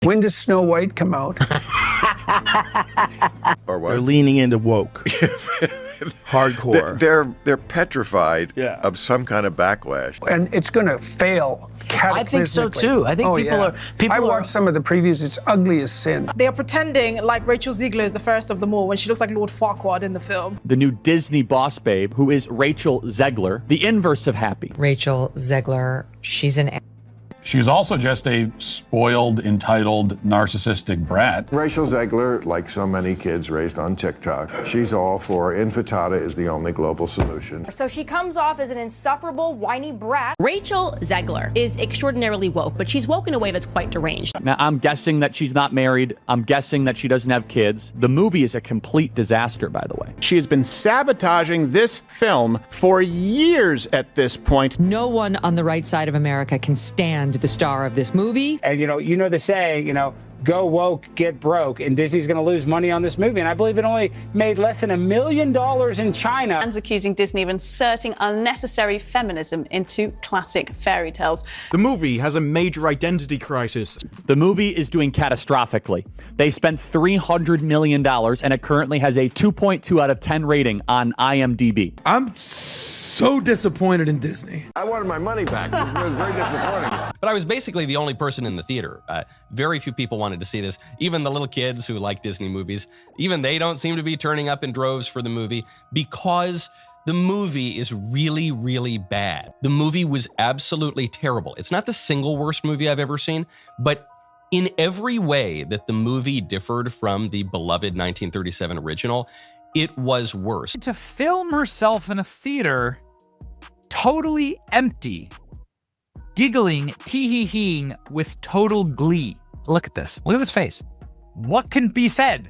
When does Snow White come out? Or what? They're leaning into woke. Hardcore. They're petrified of some kind of backlash. And it's going to fail cataclysmically. I think so too. I think I watched some of the previews. It's ugly as sin. They are pretending like Rachel Zegler is the fairest of them all when she looks like Lord Farquaad in the film. The new Disney boss babe, who is Rachel Zegler, the inverse of happy. Rachel Zegler, she's an... She's also just a spoiled, entitled, narcissistic brat. Rachel Zegler, like so many kids raised on TikTok, she's all for infantada is the only global solution. So she comes off as an insufferable, whiny brat. Rachel Zegler is extraordinarily woke, but she's woke in a way that's quite deranged. Now, I'm guessing that she's not married. I'm guessing that she doesn't have kids. The movie is a complete disaster, by the way. She has been sabotaging this film for years at this point. No one on the right side of America can stand the star of this movie. And, you know the saying, go woke, get broke, and Disney's going to lose money on this movie. And I believe it only made less than $1 million in China. And accusing Disney of inserting unnecessary feminism into classic fairy tales. The movie has a major identity crisis. The movie is doing catastrophically. They spent $300 million, and it currently has a 2.2 out of 10 rating on IMDb. I'm so disappointed in Disney. I wanted my money back. It was very disappointing. But I was basically the only person in the theater. Very few people wanted to see this. Even the little kids who like Disney movies, even they don't seem to be turning up in droves for the movie because the movie is really, really bad. The movie was absolutely terrible. It's not the single worst movie I've ever seen, but in every way that the movie differed from the beloved 1937 original, it was worse. To film herself in a theater totally empty, giggling, tee-hee-heeing with total glee. Look at this. Look at this face. What can be said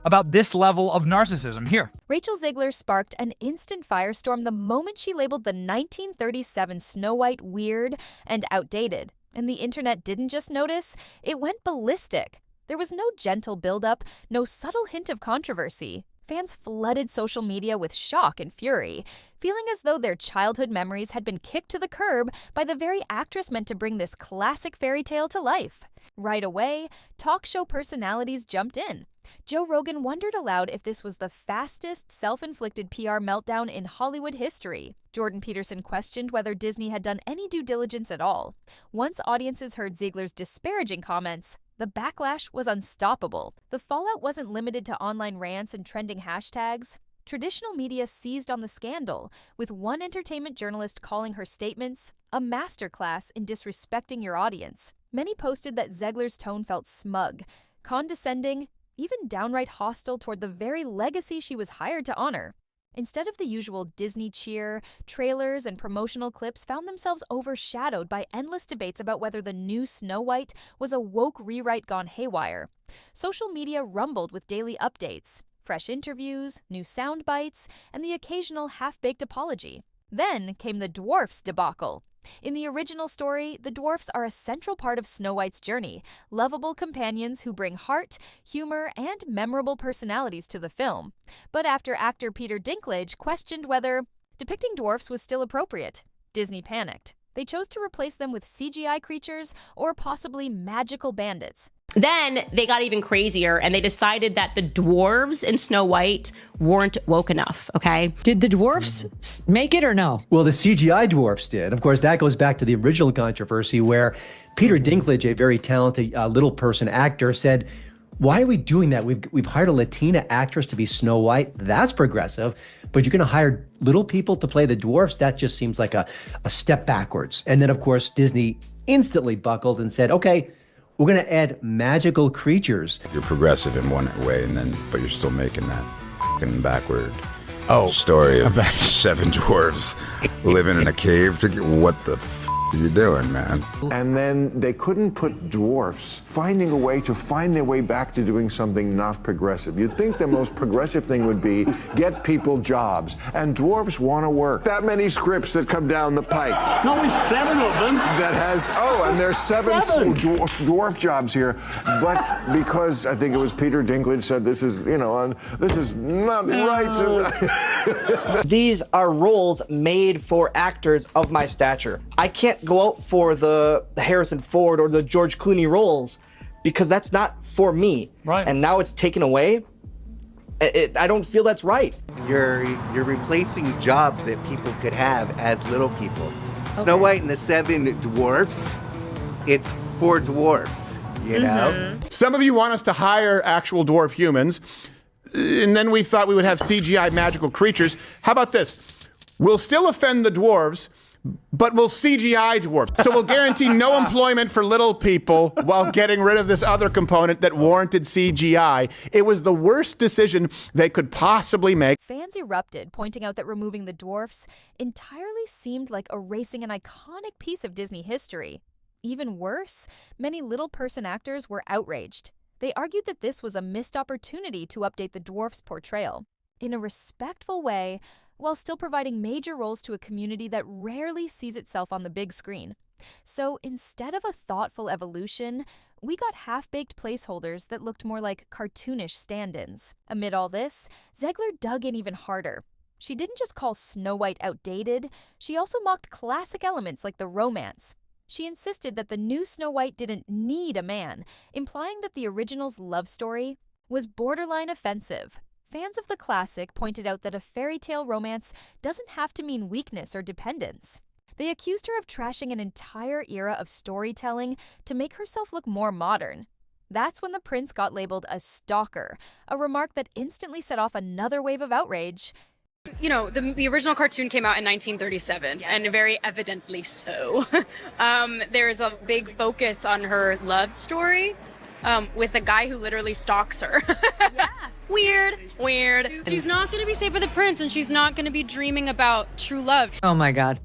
about this level of narcissism here? Rachel Zegler sparked an instant firestorm the moment she labeled the 1937 Snow White weird and outdated. And the internet didn't just notice, it went ballistic. There was no gentle buildup, no subtle hint of controversy. Fans flooded social media with shock and fury, feeling as though their childhood memories had been kicked to the curb by the very actress meant to bring this classic fairy tale to life. Right away, talk show personalities jumped in. Joe Rogan wondered aloud if this was the fastest self-inflicted PR meltdown in Hollywood history. Jordan Peterson questioned whether Disney had done any due diligence at all. Once audiences heard Zegler's disparaging comments, the backlash was unstoppable. The fallout wasn't limited to online rants and trending hashtags. Traditional media seized on the scandal, with one entertainment journalist calling her statements a masterclass in disrespecting your audience. Many posted that Zegler's tone felt smug, condescending, even downright hostile toward the very legacy she was hired to honor. Instead of the usual Disney cheer, trailers and promotional clips found themselves overshadowed by endless debates about whether the new Snow White was a woke rewrite gone haywire. Social media rumbled with daily updates, fresh interviews, new sound bites, and the occasional half-baked apology. Then came the dwarfs debacle. In the original story, the dwarfs are a central part of Snow White's journey, lovable companions who bring heart, humor, and memorable personalities to the film. But after actor Peter Dinklage questioned whether depicting dwarfs was still appropriate, Disney panicked. They chose to replace them with CGI creatures or possibly magical bandits. Then they got even crazier and they decided that the dwarves in Snow White weren't woke enough, okay? Did the dwarfs make it or no? Well, the CGI dwarfs did. Of course, that goes back to the original controversy where Peter Dinklage, a very talented little person actor, said, why are we doing that? We've hired a Latina actress to be Snow White. That's progressive. But you're going to hire little people to play the dwarfs? That just seems like a step backwards. And then, of course, Disney instantly buckled and said, okay, we're going to add magical creatures. You're progressive in one way, but you're still making that fucking backward story of 7 dwarves living in a cave. What the are you doing, man? And then they couldn't put dwarfs finding a way to find their way back to doing something not progressive. You'd think the most progressive thing would be get people jobs, and dwarfs want to work. That many scripts that come down the pike. No, there's 7 of them. That has, and there's 7 dwarf jobs here. But because I think it was Peter Dinklage said this is, this is not right. These are roles made for actors of my stature. I can't go out for the Harrison Ford or the George Clooney roles because that's not for me. Right. And now it's taken away. I don't feel that's right. You're replacing jobs that people could have as little people. Snow White and the Seven Dwarfs, it's for dwarfs, you know? Some of you want us to hire actual dwarf humans, and then we thought we would have CGI magical creatures. How about this? We'll still offend the dwarves, but we'll CGI dwarfs. So we'll guarantee no employment for little people while getting rid of this other component that warranted CGI. It was the worst decision they could possibly make. Fans erupted, pointing out that removing the dwarfs entirely seemed like erasing an iconic piece of Disney history. Even worse, many little person actors were outraged. They argued that this was a missed opportunity to update the dwarfs' portrayal in a respectful way, while still providing major roles to a community that rarely sees itself on the big screen. So instead of a thoughtful evolution, we got half-baked placeholders that looked more like cartoonish stand-ins. Amid all this, Zegler dug in even harder. She didn't just call Snow White outdated, she also mocked classic elements like the romance. She insisted that the new Snow White didn't need a man, implying that the original's love story was borderline offensive. Fans of the classic pointed out that a fairy tale romance doesn't have to mean weakness or dependence. They accused her of trashing an entire era of storytelling to make herself look more modern. That's when the prince got labeled a stalker, a remark that instantly set off another wave of outrage. You know, the original cartoon came out in 1937, and very evidently so. There's a big focus on her love story with a guy who literally stalks her. Weird. She's not going to be safe with the prince, and she's not going to be dreaming about true love. Oh my God.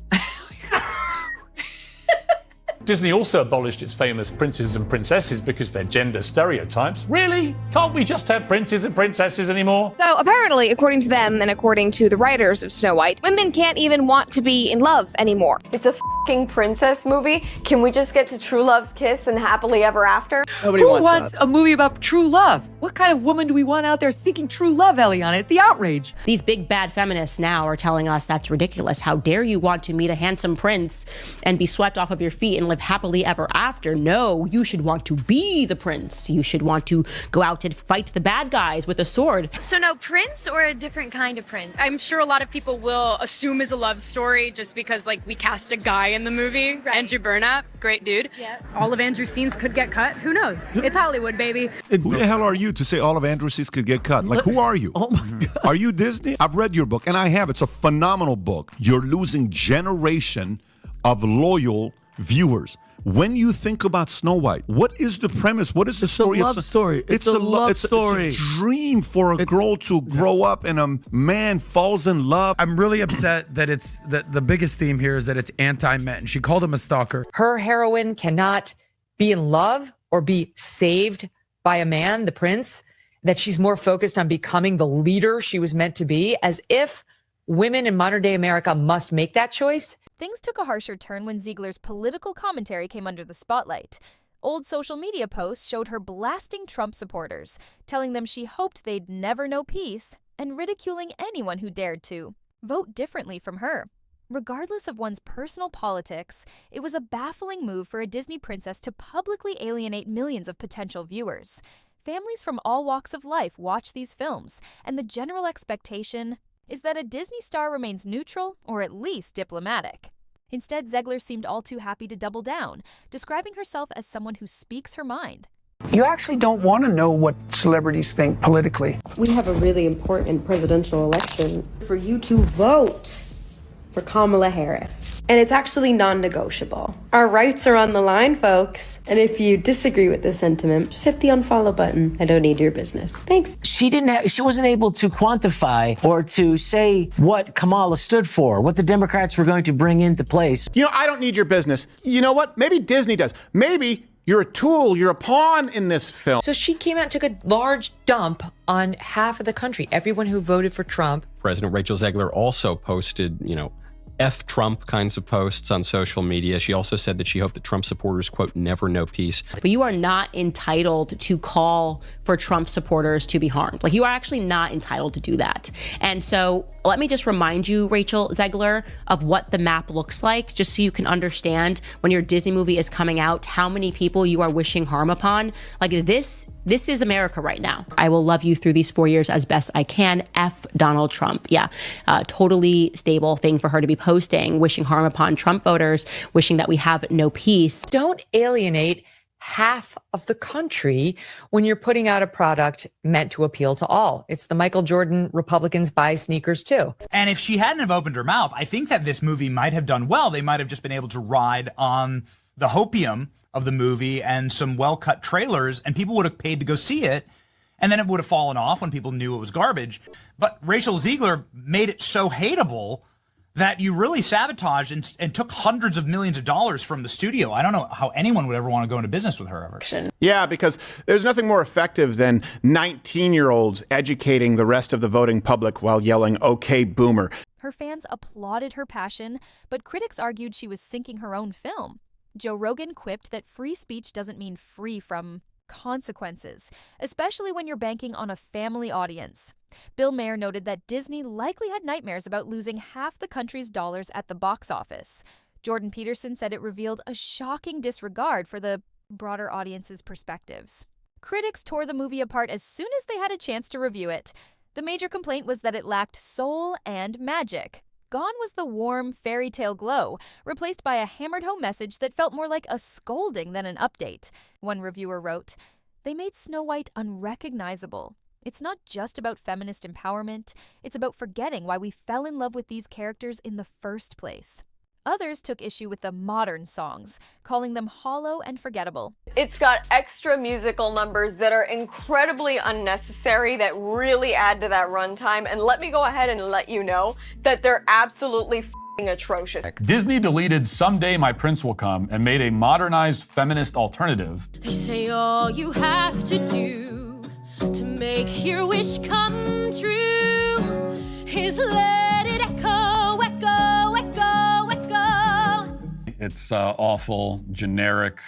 Disney also abolished its famous princes and princesses because they're gender stereotypes. Really? Can't we just have princes and princesses anymore? So apparently, according to them and according to the writers of Snow White, women can't even want to be in love anymore. It's a f***ing princess movie. Can we just get to true love's kiss and happily ever after? Who wants a movie about true love? What kind of woman do we want out there seeking true love, Eliana? It's the outrage. These big bad feminists now are telling us that's ridiculous. How dare you want to meet a handsome prince and be swept off of your feet and live happily ever after? No, you should want to be the prince. You should want to go out and fight the bad guys with a sword. So no prince or a different kind of prince? I'm sure a lot of people will assume it's a love story just because, like, we cast a guy in the movie. Right. Andrew Burnap, great dude. Yeah. All of Andrew's scenes could get cut. Who knows? It's Hollywood, baby. Who the hell are you to say all of Andrew's scenes could get cut? Like, who are you? Oh my God. Are you Disney? I've read your book, and I have. It's a phenomenal book. You're losing generation of loyal viewers. When you think about Snow White, what is the premise? What is the story? It's a love story. It's a love story. It's a dream for a girl to grow up and a man falls in love. I'm really upset that it's that the biggest theme here is that it's anti-men. She called him a stalker. Her heroine cannot be in love or be saved by a man, the prince, that she's more focused on becoming the leader she was meant to be, as if women in modern day America must make that choice. Things took a harsher turn when Zegler's political commentary came under the spotlight. Old social media posts showed her blasting Trump supporters, telling them she hoped they'd never know peace, and ridiculing anyone who dared to vote differently from her. Regardless of one's personal politics, it was a baffling move for a Disney princess to publicly alienate millions of potential viewers. Families from all walks of life watch these films, and the general expectation is that a Disney star remains neutral or at least diplomatic. Instead, Zegler seemed all too happy to double down, describing herself as someone who speaks her mind. You actually don't want to know what celebrities think politically. We have a really important presidential election for you to vote for Kamala Harris. And it's actually non-negotiable. Our rights are on the line, folks. And if you disagree with this sentiment, just hit the unfollow button. I don't need your business. Thanks. She wasn't able to quantify or to say what Kamala stood for, what the Democrats were going to bring into place. You know, I don't need your business. You know what? Maybe Disney does. Maybe you're a tool, you're a pawn in this film. So she came out and took a large dump on half of the country, everyone who voted for Trump. President Rachel Zegler also posted, F Trump kinds of posts on social media. She also said that she hoped that Trump supporters, quote, never know peace. But you are not entitled to call for Trump supporters to be harmed. Like, you are actually not entitled to do that. And so let me just remind you, Rachel Zegler, of what the map looks like, just so you can understand when your Disney movie is coming out, how many people you are wishing harm upon. Like, this is America right now. I will love you through these 4 years as best I can. F Donald Trump. Yeah, totally stable thing for her to be posting, wishing harm upon Trump voters, wishing that we have no peace. Don't alienate half of the country when you're putting out a product meant to appeal to all. It's the Michael Jordan Republicans buy sneakers too. And if she hadn't have opened her mouth, I think that this movie might have done well. They might have just been able to ride on the hopium of the movie and some well-cut trailers, and people would have paid to go see it. And then it would have fallen off when people knew it was garbage. But Rachel Zegler made it so hateable that you really sabotaged and took hundreds of millions of dollars from the studio. I don't know how anyone would ever want to go into business with her ever. Yeah, because there's nothing more effective than 19-year-olds educating the rest of the voting public while yelling, "Okay, boomer." Her fans applauded her passion, but critics argued she was sinking her own film. Joe Rogan quipped that free speech doesn't mean free from consequences, especially when you're banking on a family audience. Bill Maher noted that Disney likely had nightmares about losing half the country's dollars at the box office. Jordan Peterson said it revealed a shocking disregard for the broader audience's perspectives. Critics tore the movie apart as soon as they had a chance to review it. The major complaint was that it lacked soul and magic. Gone was the warm fairy tale glow, replaced by a hammered-home message that felt more like a scolding than an update. One reviewer wrote, "They made Snow White unrecognizable. It's not just about feminist empowerment, it's about forgetting why we fell in love with these characters in the first place." Others took issue with the modern songs, calling them hollow and forgettable. It's got extra musical numbers that are incredibly unnecessary that really add to that runtime, and let me go ahead and let you know that they're absolutely f***ing atrocious. Disney deleted Someday My Prince Will Come and made a modernized feminist alternative. They say all you have to do to make your wish come true is let it echo, echo, echo, echo. It's awful, generic.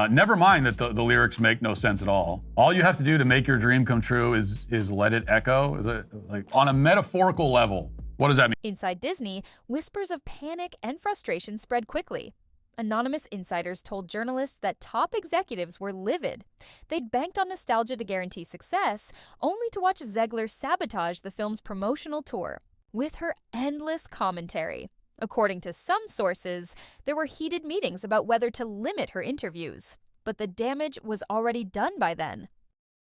Never mind that the lyrics make no sense at all. All you have to do to make your dream come true is let it echo. Is it like on a metaphorical level? What does that mean? Inside Disney, whispers of panic and frustration spread quickly. Anonymous insiders told journalists that top executives were livid. They'd banked on nostalgia to guarantee success, only to watch Zegler sabotage the film's promotional tour with her endless commentary. According to some sources, there were heated meetings about whether to limit her interviews, but the damage was already done by then.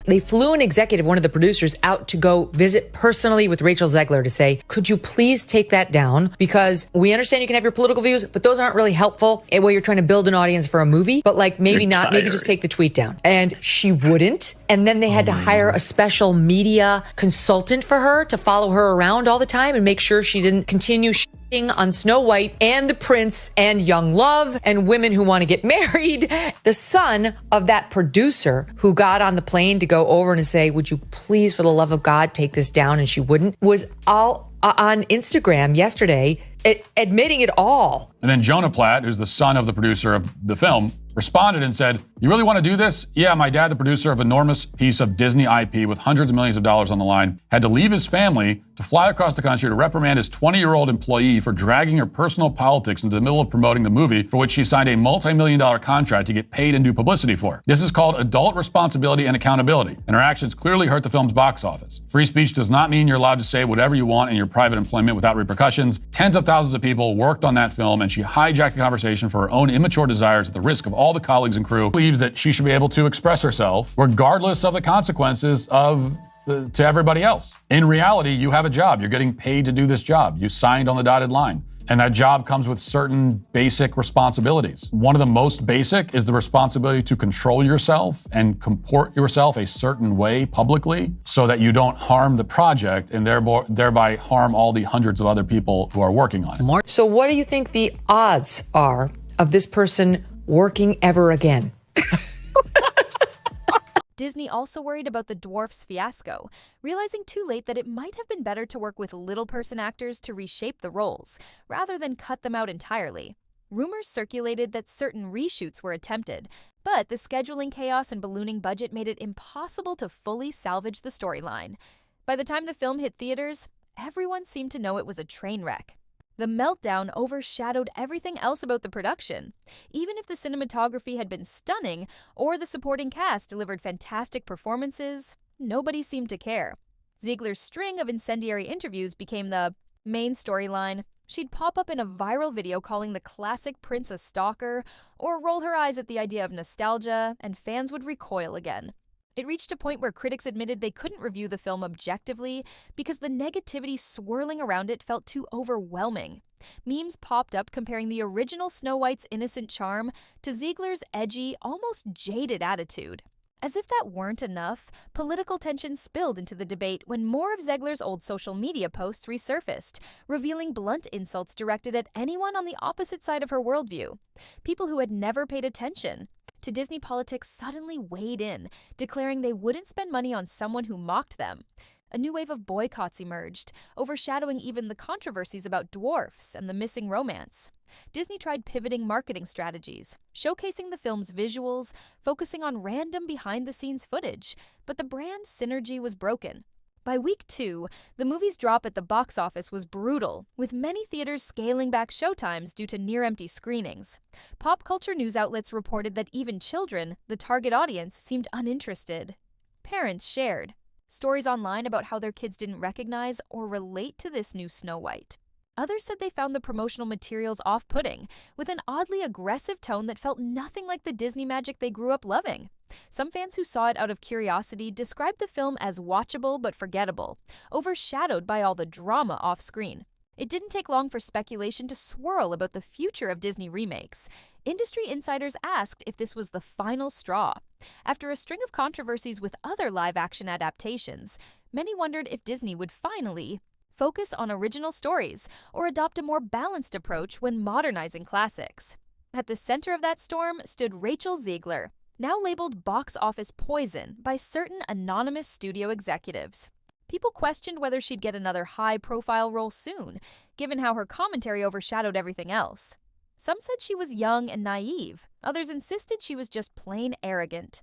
They flew an executive, one of the producers, out to go visit personally with Rachel Zegler to say, could you please take that down? Because we understand you can have your political views, but those aren't really helpful while you're trying to build an audience for a movie. But like maybe not, maybe just take the tweet down. And she wouldn't. And then they had to hire a special media consultant for her to follow her around all the time and make sure she didn't continue on Snow White and the Prince and young love and women who want to get married. The son of that producer who got on the plane to go over and say, would you please, for the love of God, take this down? And she wouldn't, was all on Instagram yesterday admitting it all. And then Jonah Platt, who's the son of the producer of the film, responded and said, you really want to do this? Yeah, my dad, the producer of an enormous piece of Disney IP with hundreds of millions of dollars on the line, had to leave his family to fly across the country to reprimand his 20-year-old employee for dragging her personal politics into the middle of promoting the movie for which she signed a multi-million-dollar contract to get paid and do publicity for. This is called adult responsibility and accountability, and her actions clearly hurt the film's box office. Free speech does not mean you're allowed to say whatever you want in your private employment without repercussions. Tens of thousands of people worked on that film, and she hijacked the conversation for her own immature desires at the risk of all the colleagues and crew. Believes that she should be able to express herself regardless of the consequences to everybody else. In reality, you have a job. You're getting paid to do this job. You signed on the dotted line. And that job comes with certain basic responsibilities. One of the most basic is the responsibility to control yourself and comport yourself a certain way publicly so that you don't harm the project and thereby harm all the hundreds of other people who are working on it. So what do you think the odds are of this person working ever again? Disney also worried about the dwarfs fiasco, realizing too late that it might have been better to work with little-person actors to reshape the roles, rather than cut them out entirely. Rumors circulated that certain reshoots were attempted, but the scheduling chaos and ballooning budget made it impossible to fully salvage the storyline. By the time the film hit theaters, everyone seemed to know it was a train wreck. The meltdown overshadowed everything else about the production. Even if the cinematography had been stunning or the supporting cast delivered fantastic performances, nobody seemed to care. Zegler's string of incendiary interviews became the main storyline. She'd pop up in a viral video calling the classic prince a stalker, or roll her eyes at the idea of nostalgia, and fans would recoil again. It reached a point where critics admitted they couldn't review the film objectively because the negativity swirling around it felt too overwhelming. Memes popped up comparing the original Snow White's innocent charm to Zegler's edgy, almost jaded attitude. As if that weren't enough, political tension spilled into the debate when more of Zegler's old social media posts resurfaced, revealing blunt insults directed at anyone on the opposite side of her worldview. People who had never paid attention to Disney politics suddenly weighed in, declaring they wouldn't spend money on someone who mocked them. A new wave of boycotts emerged, overshadowing even the controversies about dwarfs and the missing romance. Disney tried pivoting marketing strategies, showcasing the film's visuals, focusing on random behind-the-scenes footage, but the brand synergy was broken. By week 2, the movie's drop at the box office was brutal, with many theaters scaling back showtimes due to near-empty screenings. Pop culture news outlets reported that even children, the target audience, seemed uninterested. Parents shared stories online about how their kids didn't recognize or relate to this new Snow White. Others said they found the promotional materials off-putting, with an oddly aggressive tone that felt nothing like the Disney magic they grew up loving. Some fans who saw it out of curiosity described the film as watchable but forgettable, overshadowed by all the drama off-screen. It didn't take long for speculation to swirl about the future of Disney remakes. Industry insiders asked if this was the final straw. After a string of controversies with other live-action adaptations, many wondered if Disney would finally focus on original stories or adopt a more balanced approach when modernizing classics. At the center of that storm stood Rachel Zegler, now labeled box office poison by certain anonymous studio executives. People questioned whether she'd get another high-profile role soon, given how her commentary overshadowed everything else. Some said she was young and naive. Others insisted she was just plain arrogant.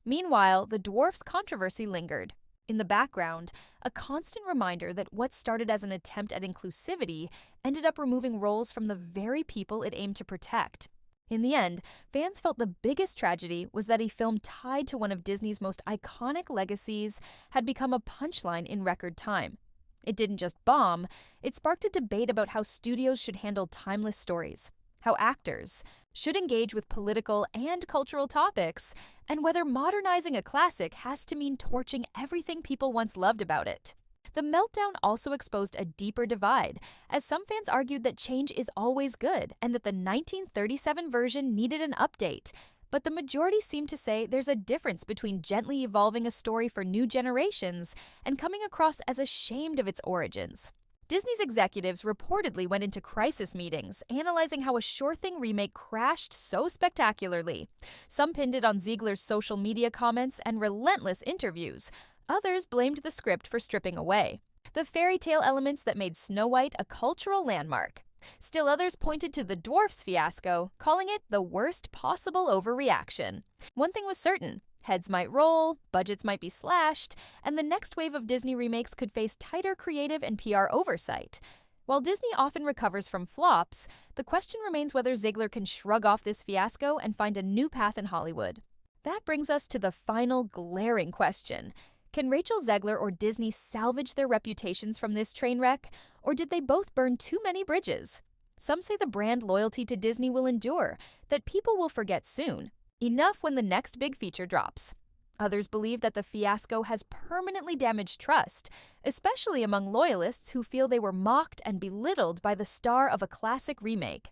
Meanwhile, the dwarfs controversy lingered. In the background, a constant reminder that what started as an attempt at inclusivity ended up removing roles from the very people it aimed to protect. In the end, fans felt the biggest tragedy was that a film tied to one of Disney's most iconic legacies had become a punchline in record time. It didn't just bomb, it sparked a debate about how studios should handle timeless stories, how actors should engage with political and cultural topics, and whether modernizing a classic has to mean torching everything people once loved about it. The meltdown also exposed a deeper divide, as some fans argued that change is always good and that the 1937 version needed an update. But the majority seemed to say there's a difference between gently evolving a story for new generations and coming across as ashamed of its origins. Disney's executives reportedly went into crisis meetings, analyzing how a sure-thing remake crashed so spectacularly. Some pinned it on Zegler's social media comments and relentless interviews. Others blamed the script for stripping away the fairy tale elements that made Snow White a cultural landmark. Still others pointed to the dwarfs fiasco, calling it the worst possible overreaction. One thing was certain: heads might roll, budgets might be slashed, and the next wave of Disney remakes could face tighter creative and PR oversight. While Disney often recovers from flops, the question remains whether Zegler can shrug off this fiasco and find a new path in Hollywood. That brings us to the final glaring question. Can Rachel Zegler or Disney salvage their reputations from this train wreck, or did they both burn too many bridges? Some say the brand loyalty to Disney will endure, that people will forget soon, enough when the next big feature drops. Others believe that the fiasco has permanently damaged trust, especially among loyalists who feel they were mocked and belittled by the star of a classic remake.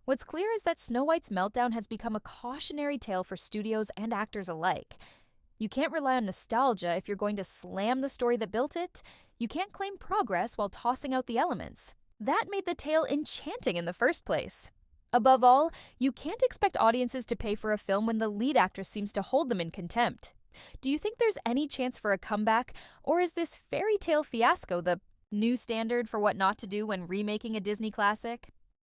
What's clear is that Snow White's meltdown has become a cautionary tale for studios and actors alike. You can't rely on nostalgia if you're going to slam the story that built it. You can't claim progress while tossing out the elements. That made the tale enchanting in the first place. Above all, you can't expect audiences to pay for a film when the lead actress seems to hold them in contempt. Do you think there's any chance for a comeback, or is this fairy tale fiasco the new standard for what not to do when remaking a Disney classic?